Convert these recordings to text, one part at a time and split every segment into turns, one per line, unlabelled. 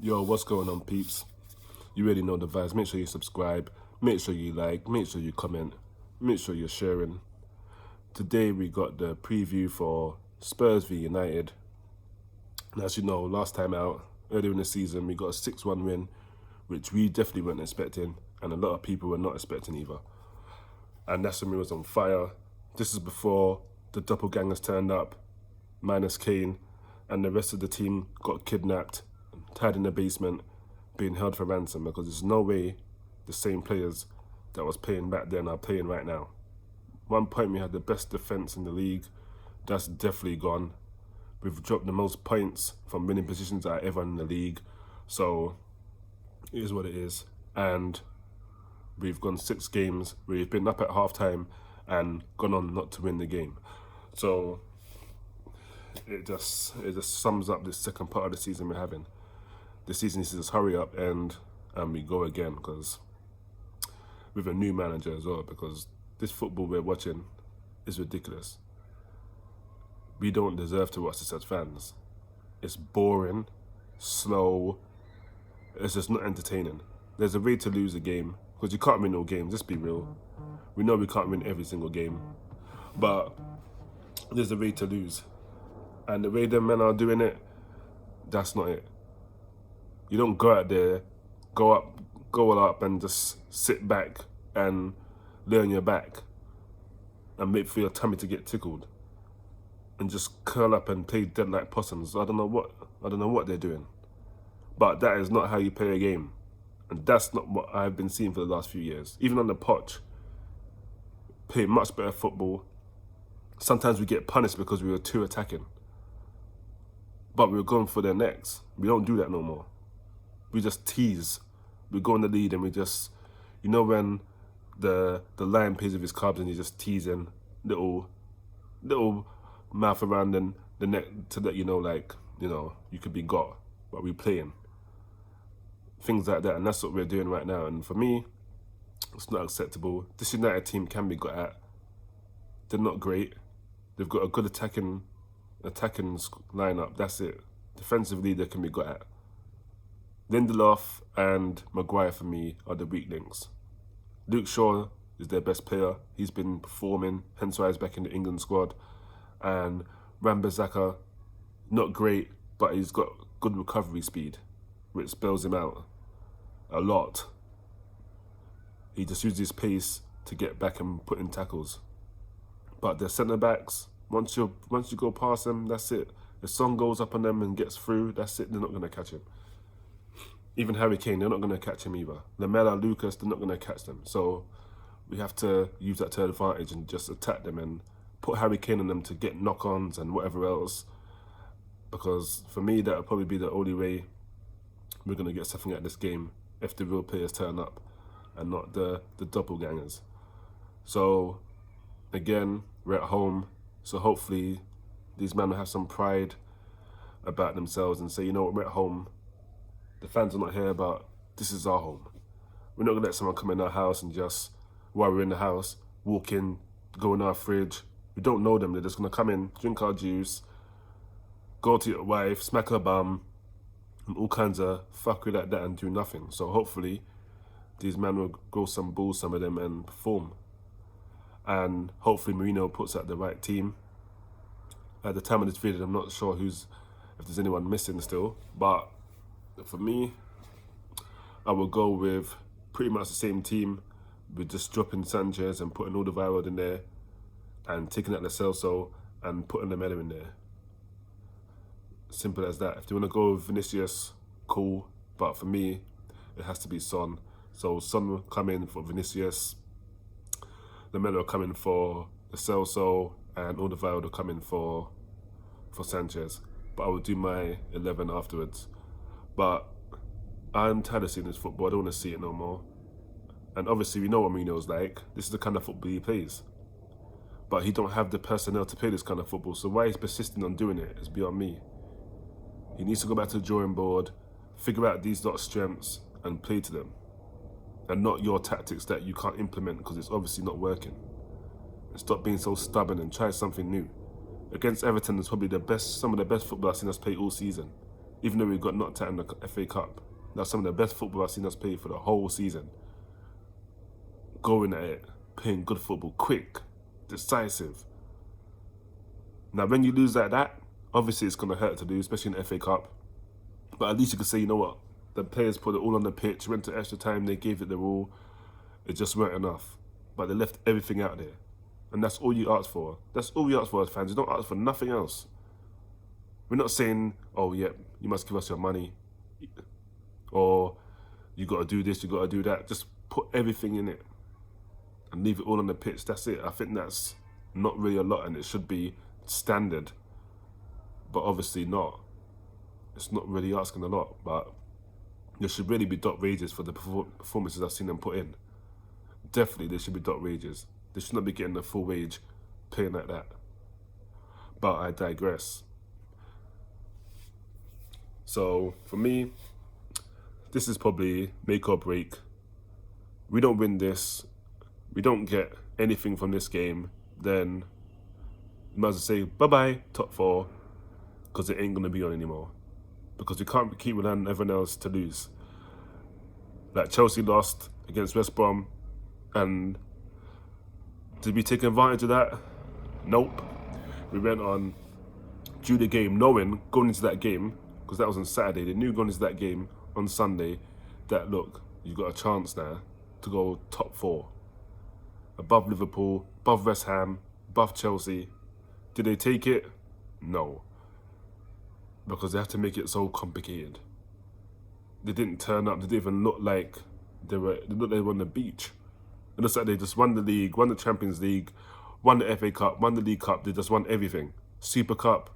Yo, what's going on, peeps? You already know the vibes. Make sure you subscribe. Make sure you like. Make sure you comment. Make sure you're sharing. Today we got the preview for Spurs v United. And as you know, last time out, earlier in the season, we got a 6-1 win, which we definitely weren't expecting, and a lot of people were not expecting either. And that's when we was on fire. This is before the doppelgangers turned up, minus Kane, and the rest of the team got kidnapped, tied in the basement, being held for ransom, because there's no way the same players that was playing back then are playing right now. One point we had the best defence in the league. That's definitely gone. We've dropped the most points from winning positions out of everyone in the league. So it is what it is. And we've gone 6 games where we've been up at half-time and gone on not to win the game. So it just sums up this second part of the season we're having. The season needs to just hurry up and we go again, because with a new manager as well, because this football we're watching is ridiculous. We don't deserve to watch this as fans. It's boring, slow, it's just not entertaining. There's a way to lose a game, because you can't win all games, let's be real. We know we can't win every single game, but there's a way to lose. And the way them men are doing it, that's not it. You don't go out there, go all up and just sit back and lay on your back and wait for your tummy to get tickled and just curl up and play dead like possums. I don't know what they're doing. But that is not how you play a game. And that's not what I've been seeing for the last few years. Even on the pitch, play much better football. Sometimes we get punished because we were too attacking. But we were going for their necks. We don't do that no more. We just tease. We go in the lead and we just, you know, when the lion plays with his cubs and he's just teasing little mouth around the neck to let you know, like, you know, you could be got, but we playing. Things like that, and that's what we're doing right now. And for me, it's not acceptable. This United team can be got at. They're not great. They've got a good attacking lineup. That's it. Defensively, they can be got at. Lindelof and Maguire for me are the weak links. Luke Shaw is their best player. He's been performing, hence why he's back in the England squad. And Wan-Bissaka, not great, but he's got good recovery speed, which spells him out a lot. He just uses his pace to get back and put in tackles. But the centre backs, once you go past them, that's it. If Son goes up on them and gets through, that's it. They're not going to catch him. Even Harry Kane, they're not going to catch him either. Lamela, Lucas, they're not going to catch them. So we have to use that to advantage and just attack them and put Harry Kane on them to get knock-ons and whatever else. Because for me, that would probably be the only way we're going to get something at this game, if the real players turn up and not the doppelgangers. So again, we're at home. So hopefully these men will have some pride about themselves and say, you know what, we're at home. The fans are not here, but this is our home. We're not going to let someone come in our house and just, while we're in the house, walk in, go in our fridge. We don't know them. They're just going to come in, drink our juice, go to your wife, smack her bum, and all kinds of fuckery like that and do nothing. So hopefully these men will grow some balls, some of them, and perform. And hopefully Mourinho puts out the right team. At the time of this video, I'm not sure if there's anyone missing still, but for me, I will go with pretty much the same team, with just dropping Sanchez and putting Alderweireld in there and taking out the Celso and putting the Melo in there. Simple as that. If you want to go with Vinicius, cool, but for me, it has to be Son. So Son will come in for Vinicius, the Melo will come in for the Celso, and Alderweireld will come in for Sanchez. But I will do my 11 afterwards. But I'm tired of seeing this football. I don't want to see it no more. And obviously we know what Mourinho's like. This is the kind of football he plays. But he don't have the personnel to play this kind of football. So why he's persisting on doing it is beyond me. He needs to go back to the drawing board, figure out these lot strengths and play to them. And not your tactics that you can't implement because it's obviously not working. And stop being so stubborn and try something new. Against Everton is probably some of the best football I've seen us play all season. even though we got knocked out in the FA Cup. That's some of the best football I've seen us play for the whole season. Going at it, playing good football, quick, decisive. Now, when you lose like that, obviously it's going to hurt to lose, especially in the FA Cup. But at least you can say, you know what, the players put it all on the pitch, went to extra time, they gave it their all. It just weren't enough. But they left everything out there. And that's all you ask for. That's all we ask for as fans. You don't ask for nothing else. We're not saying, oh, yeah, you must give us your money. Or you got to do this, you got to do that. Just put everything in it and leave it all on the pitch. That's it. I think that's not really a lot, and it should be standard. But obviously not. It's not really asking a lot, but there should really be docked wages for the performances I've seen them put in. Definitely, there should be docked wages. They should not be getting a full wage playing like that. But I digress. So, for me, this is probably make or break. We don't win this, we don't get anything from this game, then you might as well say bye-bye, top four, because it ain't going to be on anymore. Because we can't keep relying on everyone else to lose. Like Chelsea lost against West Brom, and did we take advantage of that? Nope. We went on due the game, knowing going into that game, because that was on Saturday, they knew going into that game on Sunday that, look, you've got a chance now to go top four. Above Liverpool, above West Ham, above Chelsea. Did they take it? No. Because they have to make it so complicated. They didn't turn up, they didn't even look like they were on the beach. It looks like they just won the league, won the Champions League, won the FA Cup, won the League Cup, they just won everything. Super Cup,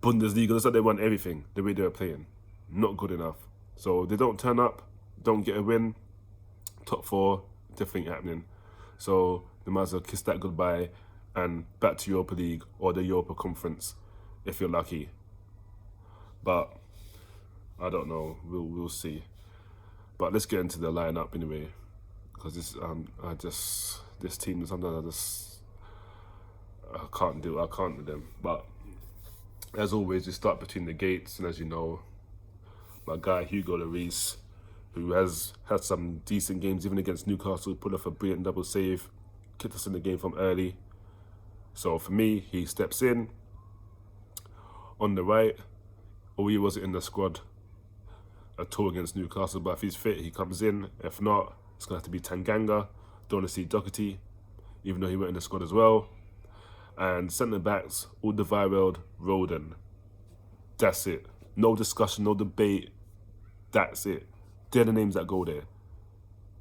Bundesliga, it looks like they won everything the way they were playing. Not good enough. So they don't turn up, don't get a win, top four, definitely happening. So they might as well kiss that goodbye and back to Europa League or the Europa Conference if you're lucky. But I don't know, we'll see. But let's get into the lineup anyway, because this team sometimes I can't do them. But as always, we start between the gates, and as you know, my guy Hugo Lloris, who has had some decent games, even against Newcastle, put off a brilliant double save, kicked us in the game from early. So for me, he steps in. On the right, he wasn't in the squad at all against Newcastle, but if he's fit, he comes in. If not, it's going to have to be Tanganga. Don't want to see Doherty, even though he went in the squad as well. And centre-backs, Alderweireld, Roden. That's it. No discussion, no debate. That's it. They're the names that go there.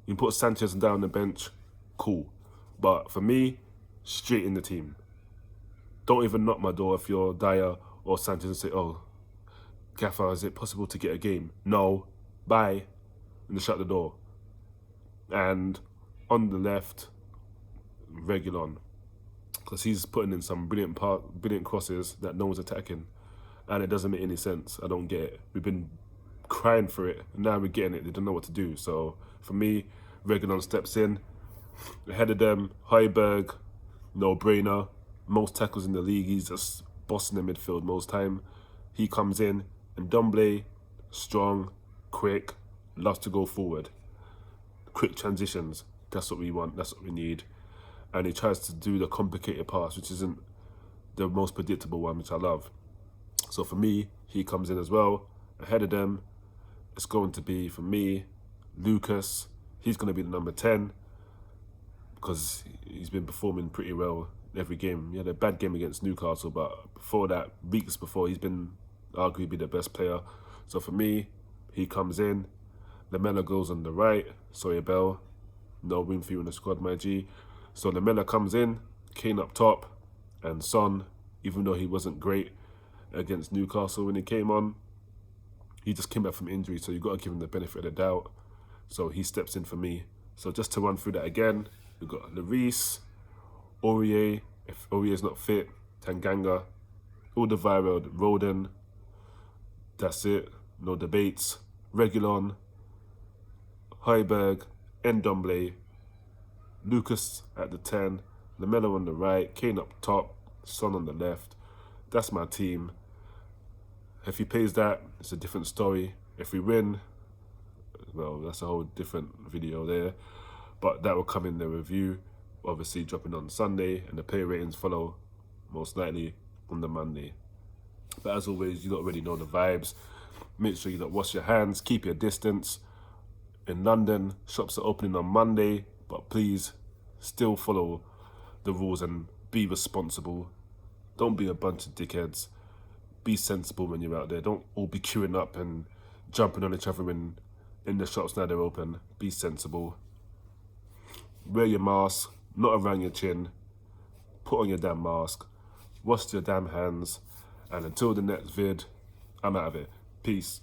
You can put Sanchez down the bench, cool. But for me, straight in the team. Don't even knock my door if you're Dyer or Sanchez and say, oh, Gaffer, is it possible to get a game? No. Bye. And shut the door. And on the left, Reguilon. Because he's putting in some brilliant crosses that no one's attacking. And it doesn't make any sense. I don't get it. We've been crying for it, and now we're getting it. They don't know what to do. So for me, Reguilon steps in. Ahead of them, Højbjerg, no-brainer. Most tackles in the league. He's just bossing the midfield most time. He comes in, and Ndombele, strong, quick, loves to go forward. Quick transitions. That's what we want. That's what we need. And he tries to do the complicated pass, which isn't the most predictable one, which I love. So for me, he comes in as well. Ahead of them, it's going to be, for me, Lucas. He's going to be the number 10 because he's been performing pretty well every game. He had a bad game against Newcastle, but before that, weeks before, he's been arguably the best player. So for me, he comes in. Lamela goes on the right. Soyabel, no room for you in the squad, my G. So Lamela comes in, Kane up top, and Son, even though he wasn't great against Newcastle when he came on, he just came back from injury, so you've got to give him the benefit of the doubt. So he steps in for me. So just to run through that again, we've got Lloris, Aurier, if Aurier's not fit, Tanganga, Alderweireld, Roden, that's it, no debates, Reguilon, Højbjerg, Ndombele, Lucas at the 10, Lamela on the right, Kane up top, Son on the left. That's my team. If he pays that, it's a different story. If we win, well, that's a whole different video there. But that will come in the review, obviously dropping on Sunday, and the pay ratings follow most likely on the Monday. But as always, you don't already know the vibes. Make sure you don't wash your hands, keep your distance. In London, shops are opening on Monday, but please still follow the rules and be responsible. Don't be a bunch of dickheads. Be sensible when you're out there. Don't all be queuing up and jumping on each other in the shops now they're open. Be sensible. Wear your mask, not around your chin. Put on your damn mask. Wash your damn hands. And until the next vid, I'm out of it. Peace.